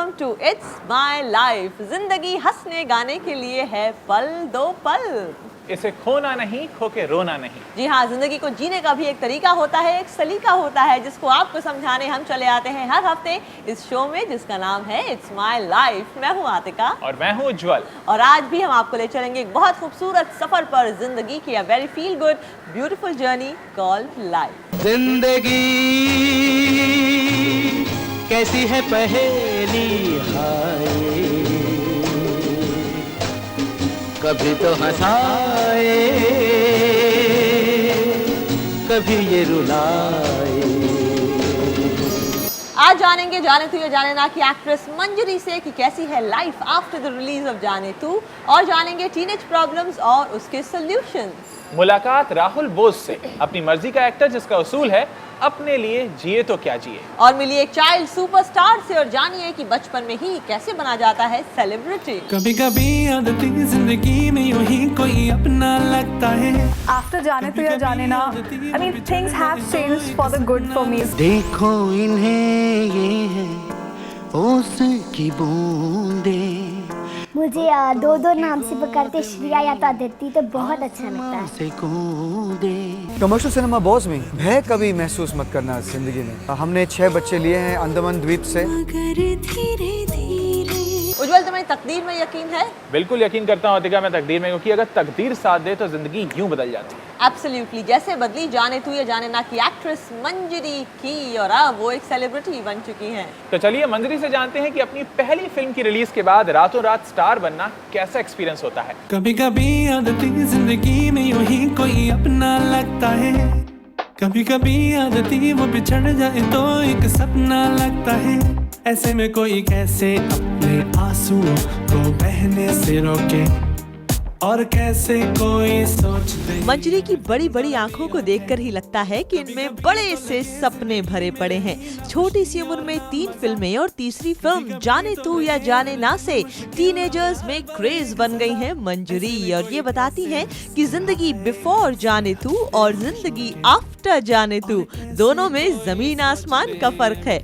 Welcome to it's my life. जिंदगी हंसने गाने के लिए है पल दो पल, इसे खोना नहीं, खो के रोना नहीं। जी हाँ, जिंदगी को जीने का भी एक तरीका होता है, एक सलीका होता है, जिसको आपको समझाने हम चले आते हैं हर हफ्ते इस शो में, जिसका नाम है इट्स माय लाइफ। मैं हूँ आतिका और मैं हूँ उज्जवल, और आज भी हम आपको ले चलेंगे एक बहुत खूबसूरत सफर पर, जिंदगी की a very feel good beautiful journey called life. जिंदगी कैसी है पहेली, हाय कभी तो हंसाए कभी ये रुलाए। आज जानेंगे जाने तू या जाने ना की एक्ट्रेस मंजरी से कि कैसी है life after the release of जाने तू, और जानेंगे टीनेज प्रॉब्लम्स और उसके सॉल्यूशंस। मुलाकात राहुल बोस से, अपनी मर्जी का एक्टर जिसका उसूल है अपने लिए जिए तो क्या जिए। और मिली एक चाइल्ड सुपरस्टार से, और जानिए कि बचपन में ही कैसे बना जाता है सेलिब्रिटी। कभी कभी आदतें जिंदगी में यूं ही कोई अपना लगता है। After जाने तू या जाने ना, I mean things have changed for the good for me. देखो इन्हें, ये है ओस की बूंदें, मुझे दो दो नाम से पुकारते श्रिया या तो अदिति, तो बहुत अच्छा लगता है। से कूदे। कमर्शियल सिनेमा बॉस में भय कभी महसूस मत करना जिंदगी में। हमने 6 बच्चे लिए हैं अंडमान द्वीप से। उज्जवल, तुम्हें तकदीर में यकीन है? बिल्कुल यकीन करता हूँ आतिका मैं तकदीर में, क्योंकि अगर तकदीर साथ दे तो जिंदगी यूं बदल जाती है। एब्सोल्युटली, जैसे बदली जाने तू या जाने ना की एक्ट्रेस मंजरी की, और अब वो एक सेलिब्रिटी बन चुकी हैं। तो चलिए मंजरी से जानते हैं कि अपनी पहली फिल्म की रिलीज के बाद रातों रात स्टार बनना कैसा एक्सपीरियंस होता है। कभी कभी आदतें जिंदगी में यूं ही कोई अपना लगता है। कभी कभी आदतें वो बिछड़ जाए तो एक सपना लगता है। ऐसे में कोई कैसे अपने आंसुओं को बहने से रोके, और कैसे कोई सोच दे। मंजरी की बड़ी बड़ी आंखों को देखकर ही लगता है कि इनमें बड़े से सपने भरे पड़े हैं। छोटी सी उम्र में 3 फिल्में और तीसरी फिल्म जाने तू या जाने ना से टीनेजर्स में क्रेज बन गई हैं मंजरी, और ये बताती हैं कि जिंदगी बिफोर जाने तू और जिंदगी आफ्टर जाने तू दोनों में जमीन आसमान का फर्क है।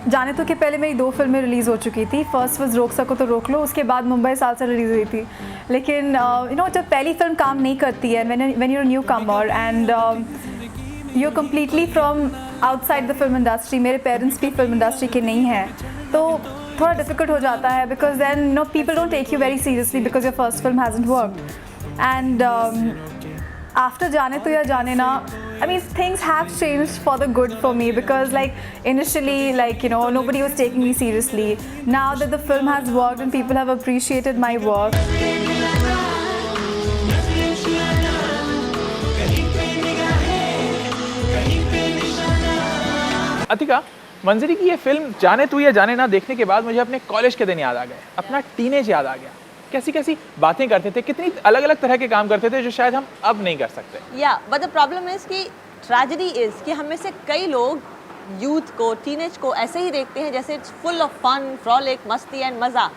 जाने तू के पहले मेरी 2 फिल्में रिलीज़ हो चुकी थी। फर्स्ट वाज रोक सको तो रोक लो, उसके बाद मुंबई सालसा रिलीज़ हुई थी। लेकिन यू नो, जब पहली फिल्म काम नहीं करती है, when you are new comer and you are completely from outside the film industry, मेरे पेरेंट्स भी फिल्म इंडस्ट्री के नहीं हैं, तो थोड़ा डिफिकल्ट हो जाता है, because then no people don't take you very seriously because your first film hasn't worked. And after जाने तू या जाने ना, I mean things have changed for the good for me, because like initially, like you know, nobody was taking me seriously. Now that the film has worked and people have appreciated my work. Atika, मंजरी की ये film जाने तू या जाने ना देखने के बाद मुझे अपने कॉलेज के दिन याद आ गए, अपना टीनेज याद आ गया। कैसी कैसी बातें करते थे, कितनी अलग अलग तरह के काम करते थे जो शायद हम अब नहीं कर सकते। या बट द प्रॉब्लम इज कि ट्रेजेडी इज कि हम में से कई लोग यूथ को, टीनेज को ऐसे ही देखते हैं जैसे it's full of fun, frolic, मस्ती एंड मज़ा,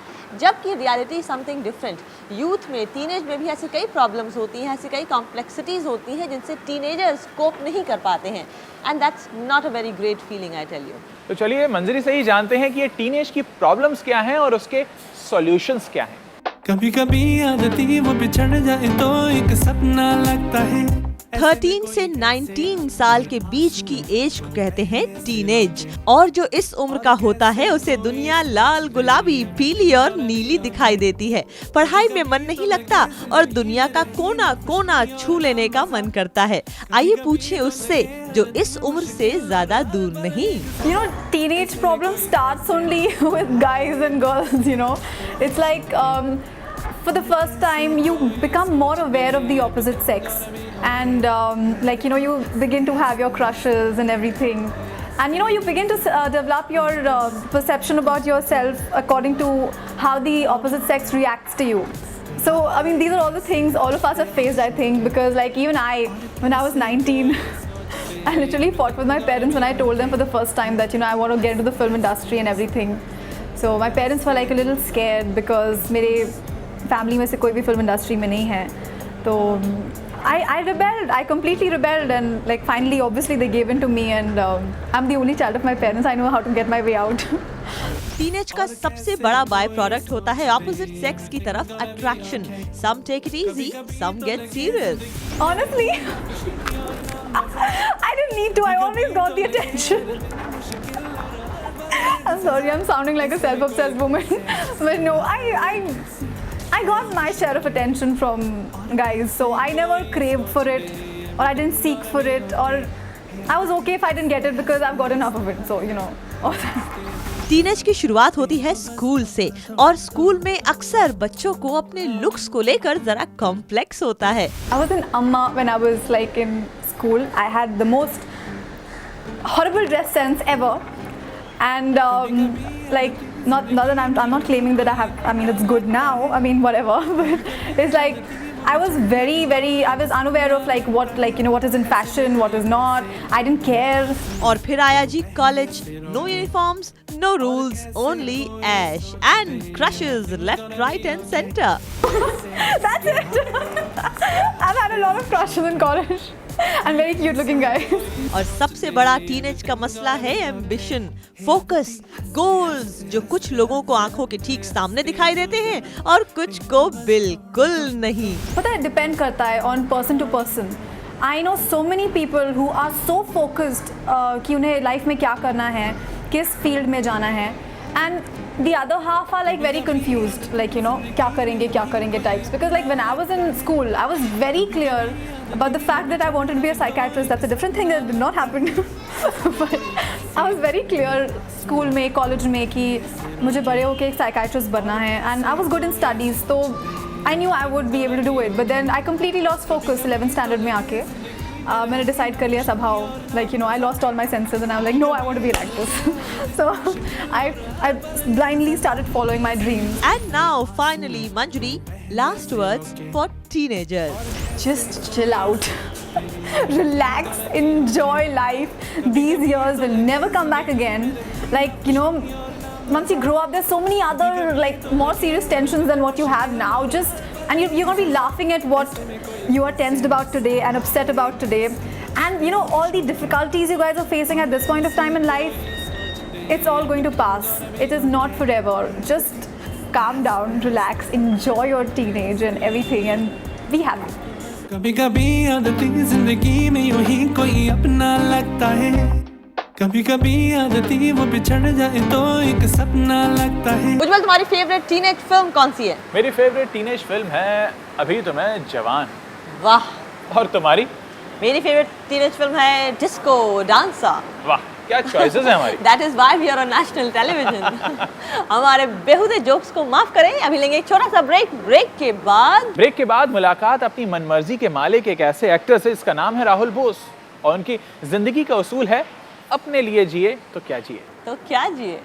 जबकि रियलिटी समथिंग डिफरेंट। यूथ में, टीनेज में भी ऐसी कई प्रॉब्लम्स होती हैं, ऐसी कई कॉम्प्लेक्सिटीज़ होती हैं जिनसे टीनेजर्स कोप नहीं कर पाते हैं, and that's not a very great feeling, I tell you. तो चलिए मंजरी से ही जानते हैं कि ये टीनेज की प्रॉब्लम्स क्या हैं और उसके सॉल्यूशंस क्या हैं। कभी कभी आदतें वो बिछड़ जाए तो एक सपना लगता है। 13 से 19 साल के बीच की एज को कहते हैं टीनेज, और जो इस उम्र का होता है उसे दुनिया लाल, गुलाबी, पीली और नीली दिखाई देती है। पढ़ाई में मन नहीं लगता और दुनिया का कोना कोना छू लेने का मन करता है। आइए पूछें उससे जो इस उम्र से ज्यादा दूर नहीं। You know, teenage problem starts only with guys and girls, you know. It's like for the first time you become more aware of the opposite sex, and like you know, you begin to have your crushes and everything, and you know, you begin to develop your perception about yourself according to how the opposite sex reacts to you. So I mean, these are all the things all of us have faced, I think, because like even when I was 19 I literally fought with my parents when I told them for the first time that you know I want to get into the film industry and everything. So my parents were like a little scared because मेरे family में से कोई भी film industry में नहीं है, तो I rebelled. I completely rebelled, and like finally, obviously, they gave in to me, and I'm the only child of my parents. I know how to get my way out. Teenage का सबसे बड़ा by product होता है opposite sex की तरफ attraction. Some take it easy, some get serious. Honestly, I didn't need to. I always got the attention. I'm sorry, I'm sounding like a self-obsessed woman, but no, I got my share of attention from guys, so I never craved for it, or I didn't seek for it, or I was okay if I didn't get it because I've got enough of it. So you know. Teenage की शुरुआत होती है school से, और school में अक्सर बच्चों को अपने लुक्स को लेकर जरा कॉम्प्लेक्स होता है। I was an amma when I was like in school. I had the most horrible dress sense ever, and like not that I'm not claiming that I have. I mean, it's good now. I mean, whatever. But it's like I was I was unaware of like what is in fashion, what is not. I didn't care. और फिर आया जी college. No uniforms, no rules, only Ash and crushes left, right and centre. That's it. I've had a lot of crushes in college. And very cute looking guys. और सबसे बड़ा teenage का मसला है एम्बिशन, फोकस, गोल्स, जो कुछ लोगों को आंखों के ठीक सामने दिखाई देते हैं और कुछ को बिल्कुल नहीं। पता है, डिपेंड करता है on person to person. I know so many people who are so focused कि उन्हें लाइफ में क्या करना है, किस फील्ड में जाना है, and the other half are like very confused, like you know, क्या करेंगे types. Because like when I was in school, I was very clear about the fact that I wanted to be a psychiatrist. That's a different thing that did not happen. But I was very clear school में, college में कि मुझे बड़े होके एक psychiatrist बनना है, and I was good in studies, so I knew I would be able to do it. But then I completely lost focus 11th standard में आके। मैंने डिसाइड कर लिया somehow, like you know, I lost all my senses and I was like, no, I want to be like this. So I blindly started following my dreams. And now finally, Manjari, last words for teenagers. Just chill out. Relax, enjoy life. These years will never come back again. Like, you know, once you grow up, there's so many other like more serious tensions than what you have now. And you're going to be laughing at what you are tensed about today and upset about today. And you know, all the difficulties you guys are facing at this point of time in life, it's all going to pass. It is not forever. Just calm down, relax, enjoy your teenage and everything, and be happy. कभी कभी आदती जिंदगी में यूं ही कोई अपना लगता है, कभी कभी आदती वो बिछड़ जाए तो एक सपना लगता है। उज्जवल, तुम्हारी फेवरेट टीनेज फिल्म कौन सी है? मेरी फेवरेट टीनेज फिल्म है अभी तो मैं जवान। वाह। और तुम्हारी? मेरी फेवरेट टीनेज फिल्म है डिस्को डांसर। वाह, क्या चॉइसेस हैं हमारी। That is why we are on national television. हमारे बेहुदे जोक्स को माफ करें, अभी लेंगे एक छोटा सा ब्रेक के बाद मुलाकात अपनी मनमर्जी के मालिक एक ऐसे एक्टर से, इसका नाम है राहुल बोस, और उनकी जिंदगी का उसूल है अपने लिए जिए तो क्या जिए।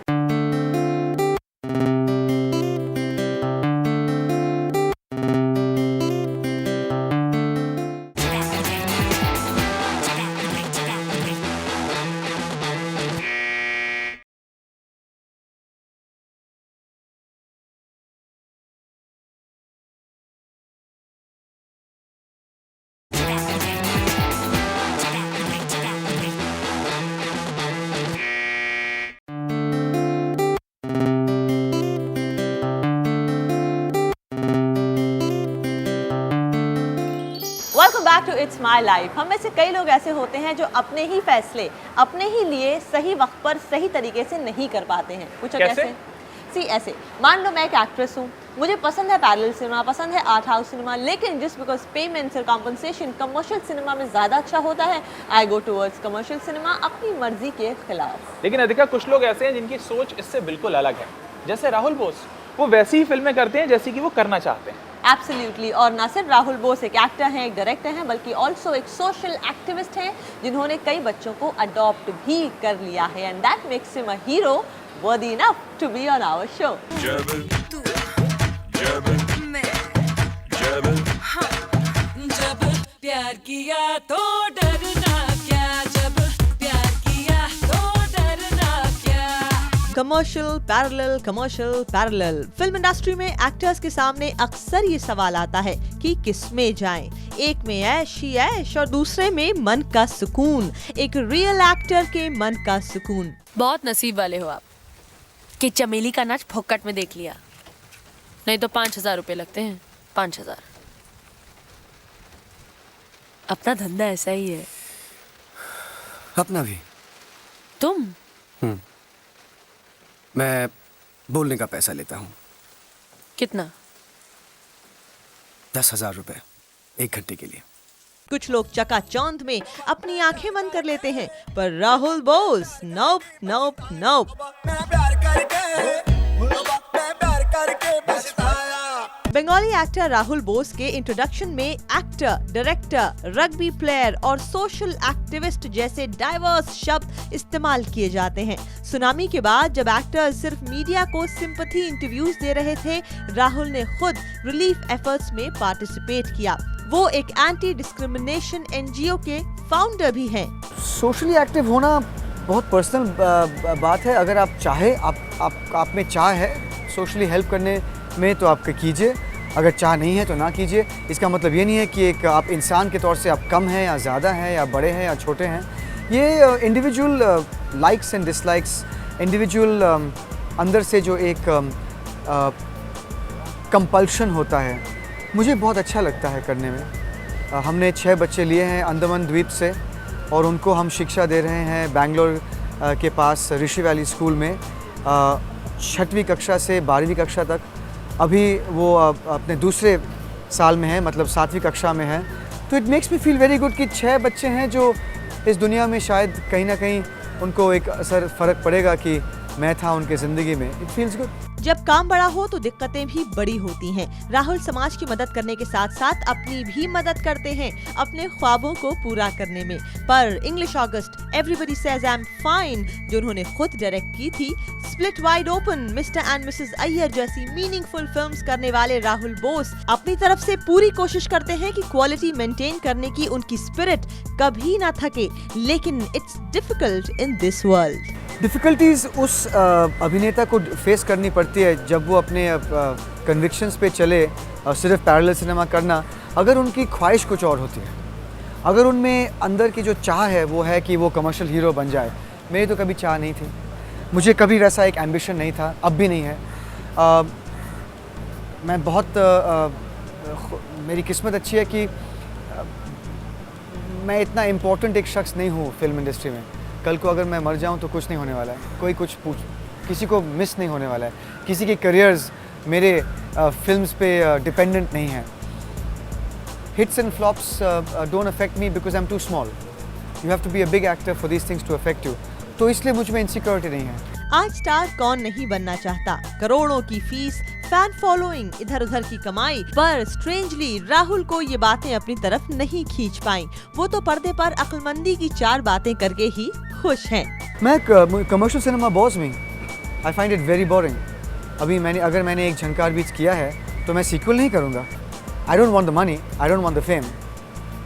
Welcome back to it's my life. हम में से कई लोग ऐसे होते हैं जो अपने ही फैसले अपने ही लिए सही वक्त पर सही तरीके से नहीं कर पाते हैं। पूछो कैसे? ऐसे मान लो मैं एक एक्ट्रेस हूँ, मुझे पसंद है पैरेलल सिनेमा, पसंद है आर्ट हाउस सिनेमा, लेकिन जस्ट बिकॉज पेमेंट्स और कॉम्पनसेशन कमर्शियल सिनेमा में ज़्यादा अच्छा होता है, आई गो टूवर्ड्स कमर्शियल सिनेमा अपनी मर्जी के खिलाफ। लेकिन अधिका कुछ लोग ऐसे हैं जिनकी सोच इससे बिल्कुल अलग है, जैसे राहुल बोस। वो वैसी ही फिल्में करते हैं जैसी कि वो करना चाहते हैं। एब्सोल्युटली। और ना सिर्फ राहुल बोस एक एक्टर हैं, एक डायरेक्टर हैं, बल्कि ऑल्सो एक सोशल एक्टिविस्ट हैं जिन्होंने कई बच्चों को अडॉप्ट भी कर लिया है, and that makes him a hero worthy enough to be on our show. जब प्यार किया तो डरना क्या, जब प्यार किया तो डरना क्या। कमर्शियल पैरेलल फिल्म इंडस्ट्री में एक्टर्स के सामने अक्सर ये सवाल आता है कि किस में जाएं। एक में ऐश ही ऐश और दूसरे में मन का सुकून, एक रियल एक्टर के मन का सुकून। बहुत नसीब वाले हो आप, कि चमेली का नाच फोकट में देख लिया, नहीं तो 5,000 रुपये लगते हैं। 5,000। अपना धंधा ऐसा ही है। अपना भी। तुम? मैं बोलने का पैसा लेता हूँ। कितना? 10,000 रुपये 1 घंटे के लिए। कुछ लोग चकाचौंध में अपनी आंखें बंद कर लेते हैं, पर राहुल बोस नोप नोप नोप। बंगाली एक्टर राहुल बोस के इंट्रोडक्शन में एक्टर, डायरेक्टर, रग्बी प्लेयर और सोशल एक्टिविस्ट जैसे डाइवर्स शब्द इस्तेमाल किए जाते हैं। सुनामी के बाद जब एक्टर सिर्फ मीडिया को सिंपैथी इंटरव्यूज दे रहे थे, राहुल ने खुद रिलीफ एफर्ट्स में पार्टिसिपेट किया। वो एक एंटी डिस्क्रिमिनेशन एनजीओ के फाउंडर भी हैं। सोशली एक्टिव होना बहुत पर्सनल बात है। अगर आप चाहे, आप में चाह है सोशली हेल्प करने में तो आप कीजिए, अगर चाह नहीं है तो ना कीजिए। इसका मतलब ये नहीं है कि एक आप इंसान के तौर से आप कम हैं या ज़्यादा हैं या बड़े हैं या छोटे हैं। ये individual likes and dislikes, individual अंदर से जो एक कंपल्शन होता है, मुझे बहुत अच्छा लगता है करने में। हमने 6 बच्चे लिए हैं अंडमान द्वीप से और उनको हम शिक्षा दे रहे हैं बेंगलोर के पास ऋषि वैली स्कूल में 6वीं कक्षा से 12वीं कक्षा तक। अभी वो अपने दूसरे साल में है, मतलब 7वीं कक्षा में है। तो it makes me feel very good कि 6 बच्चे हैं जो इस दुनिया में शायद कहीं ना कहीं उनको एक फ़र्क पड़ेगा कि मैं था उनके ज़िंदगी में। It feels good. जब काम बड़ा हो तो दिक्कतें भी बड़ी होती हैं। राहुल समाज की मदद करने के साथ साथ अपनी भी मदद करते हैं अपने ख्वाबों को पूरा करने में। पर English August, everybody says I am fine, जो उन्होंने खुद डायरेक्ट की थी, split wide open, mister and Mrs Iyer जैसी मीनिंगफुल फिल्म्स करने वाले राहुल बोस अपनी तरफ से पूरी कोशिश करते हैं कि क्वालिटी मेंटेन करने की उनकी स्पिरिट कभी ना थके। लेकिन it's difficult in this world. Difficulties उस अभिनेता को फेस करनी पड़ती है जब वो अपने कन्विक्शंस पे चले, सिर्फ पैरेलल सिनेमा करना, अगर उनकी ख्वाहिश कुछ और होती है, अगर उनमें अंदर की जो चाह है वो है कि वो कमर्शियल हीरो बन जाए। मेरी तो कभी चाह नहीं थी, मुझे कभी वैसा एक एम्बिशन नहीं था, अब भी नहीं है। मैं बहुत मेरी किस्मत अच्छी है कि मैं इतना इम्पोर्टेंट एक शख्स नहीं हूँ फिल्म इंडस्ट्री में। कल को अगर मैं मर जाऊँ तो कुछ नहीं होने वाला है, कोई कुछ किसी को मिस नहीं होने वाला है, किसी के करियर्स मेरे फिल्म्स पे डिपेंडेंट नहीं है। Hits and flops don't affect me because I am too small. You have to be a big actor for these things to affect you. तो इसलिए मुझ में इनसिक्योरिटी नहीं है। आज स्टार कौन नहीं बनना चाहता, करोड़ों की फीस, फैन फॉलोइंग, इधर उधर की कमाई, पर स्ट्रेंजली राहुल को ये बातें अपनी तरफ नहीं खींच पाई। वो तो पर्दे पर अक्लमंदी की 4 बातें करके ही खुश हैं। मैं कमर्शियल सिनेमा बॉस में, I find it very boring. अभी अगर मैंने एक झंकार बीच किया है तो मैं सीक्वल नहीं करूँगा। I don't want the money, I don't want the fame.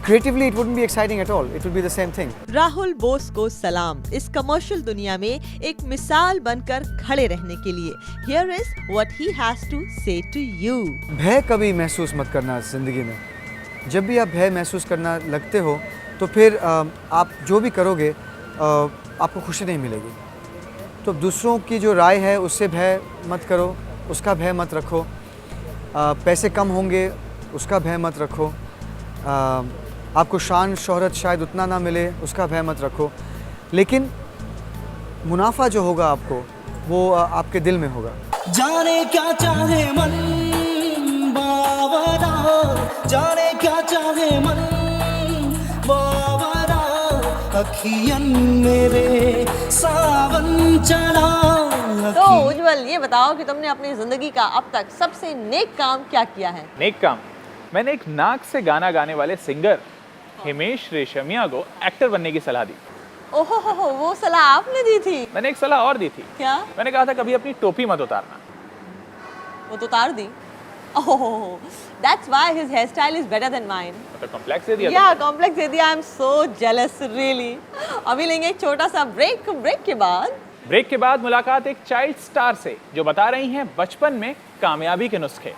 Creatively, it wouldn't be exciting at all. It would be the same thing. Rahul Bose को सलाम इस कमर्शियल दुनिया में एक मिसाल बनकर खड़े रहने के लिए। Here is what he has to say to you. भय कभी महसूस मत करना जिंदगी में। जब भी आप भय महसूस करना लगते हो तो फिर आप जो भी करोगे आपको खुशी नहीं मिलेगी। तो दूसरों की जो राय है उससे भय मत करो, उसका भय मत रखो। पैसे कम होंगे उसका भय मत रखो। आपको शान शोहरत शायद उतना ना मिले उसका भय मत रखो। लेकिन मुनाफा जो होगा आपको वो आपके दिल में होगा। जाने क्या चाहे मन बावरा, जाने क्या चाहे मन बावरा, अखियन मेरे सावन चढ़ा। तो उज्जवल, ये बताओ कि तुमने अपनी जिंदगी का अब तक सबसे नेक काम क्या किया है? नेक काम? मैंने एक नाक से गाना गाने वाले सिंगर हिमेश रेशमिया को एक्टर बनने की सलाह दी। ओहो हो, वो सलाह आपने दी थी? मैंने एक सलाह और दी थी। क्या? मैंने कहा था कभी अपनी टोपी मत उतारना। वो तो उतार दी। ओह, that's why his hairstyle is better than mine. तो कॉम्प्लेक्स दे दिया। Yeah, कॉम्प्लेक्स दे दिया। I am so jealous, really. अभी लेंगे एक छोटा सा ब्रेक के बाद मुलाकात एक चाइल्ड स्टार से जो बता रही हैं बचपन में कामयाबी के नुस्खे।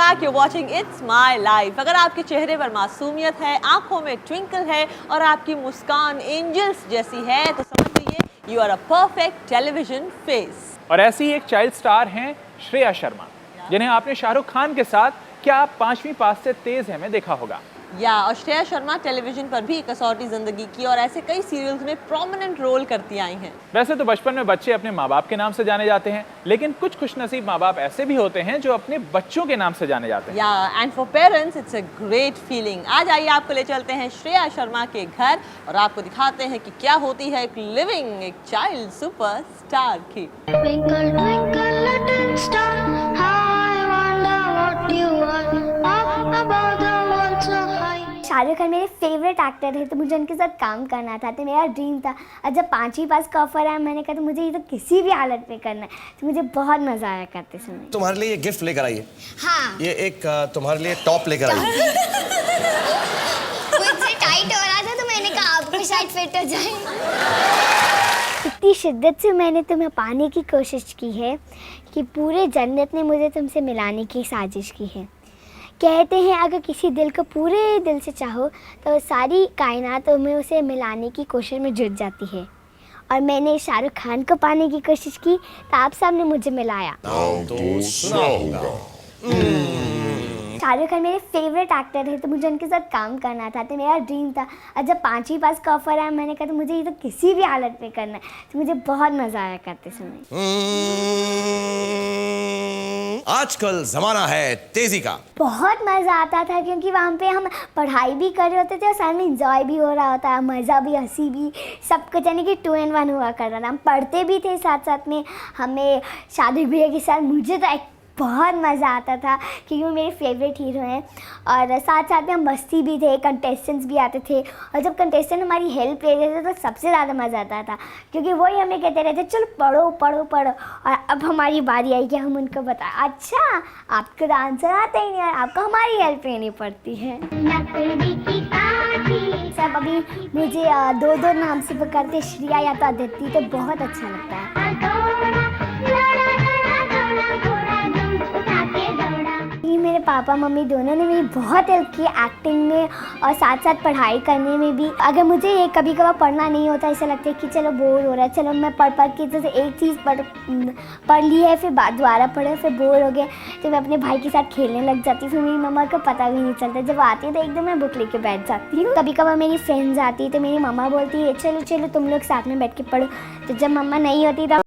Back, you watching it's my life. अगर आपके चेहरे पर मासूमियत है, आंखों में ट्विंकल है और आपकी मुस्कान एंजल्स जैसी है तो समझ लीजिए you are a perfect television face. और ऐसी एक चाइल्ड स्टार हैं श्रेया शर्मा, जिन्हें आपने शाहरुख खान के साथ क्या आप 5वीं पास से तेज है में देखा होगा। और श्रेया शर्मा टेलीविजन पर भी कसौटी जिंदगी की और ऐसे कई सीरियल्स में प्रोमिनेंट रोल करती आई हैं। वैसे तो बचपन में बच्चे अपने माँ बाप के नाम से जाने जाते हैं, लेकिन कुछ खुशनसीब माँ बाप ऐसे भी होते हैं जो अपने बच्चों के नाम से जाने जाते हैं। And for parents it's a great feeling. आज आइए आपको ले चलते हैं श्रेया शर्मा के घर और आपको दिखाते हैं कि क्या होती है एक लिविंग, एक चाइल्ड सुपरस्टार की। Twinkle, twinkle, little star, how I wonder what you are, up above the world so high. Shahrukh Khan मेरे फेवरेट एक्टर है तो मुझे उनके साथ काम करना था, तो मेरा ड्रीम था। और जब 5वीं पास का ऑफर आया मैंने कहा तो मुझे ये तो किसी भी हालत में करना है, तो मुझे बहुत मज़ा आया करते समय। तुम्हारे लिए ये गिफ्ट लेकर आई है। हाँ, ये एक तुम्हारे लिए टॉप लेकर आई है। मुझसे टाइट हो रहा था तो मैंने कहा आपको शायद फिट हो जाए। इतनी शिद्दत से मैंने तुम्हें पाने की कोशिश की है कि पूरे जन्नत ने मुझे तुमसे मिलाने की साजिश की है। कहते हैं अगर किसी दिल को पूरे दिल से चाहो तो सारी कायनात में उसे मिलाने की कोशिश में जुट जाती है, और मैंने शाहरुख खान को पाने की कोशिश की तो आप सब ने मुझे मिलाया। शाहरुख खान मेरे फेवरेट एक्टर है तो मुझे उनके साथ काम करना था, तो मेरा ड्रीम था। और जब 5वीं पास का ऑफर आया मैंने कहा तो मुझे ये तो किसी भी हालत में करना है, तो मुझे बहुत मज़ा आया करते समय। आजकल जमाना है तेजी का। बहुत मज़ा आता था क्योंकि वहाँ पे हम पढ़ाई भी कर रहे होते थे और साथ में इंजॉय भी हो रहा होता है, मज़ा भी, हंसी भी, सब कुछ, यानी कि 2 in 1 हुआ कर रहा था। हम पढ़ते भी थे साथ साथ में, हमें शादी भैया के साथ मुझे तो बहुत मज़ा आता था क्योंकि वो मेरे फेवरेट हीरो हैं। और साथ साथ में हम मस्ती भी थे, कंटेस्टेंट्स भी आते थे, और जब कंटेस्टेंट हमारी हेल्प ले रहे थे तो सबसे ज़्यादा मज़ा आता था क्योंकि वही हमें कहते रहते चलो पढ़ो पढ़ो पढ़ो। और अब हमारी बारी आई कि हम उनको बताएं अच्छा आपको आंसर आता ही नहीं और आपको हमारी हेल्प लेनी पड़ती है। सब अभी मुझे 2 नाम से पुकारते, श्रेया या तो अदिति, तो बहुत अच्छा लगता है। मेरे पापा मम्मी दोनों ने मेरी बहुत हेल्प की एक्टिंग में और साथ साथ पढ़ाई करने में भी। अगर मुझे ये कभी कभार पढ़ना नहीं होता, ऐसा लगता है कि चलो बोर हो रहा है, चलो मैं पढ़ के जैसे एक चीज़ पढ़ ली है फिर दोबारा पढ़े, फिर बोर हो गया तो मैं अपने भाई के साथ खेलने लग जाती, फिर मेरी मम्मा को पता भी नहीं चलता। जब आती है तो एकदम मैं बुक लेके बैठ जाती हूँ। कभी कभार मेरी फ्रेंड्स आती है तो मेरी मम्मा बोलती है चलो चलो तुम लोग साथ में बैठ के पढ़ो, तो जब मम्मा नहीं होती तब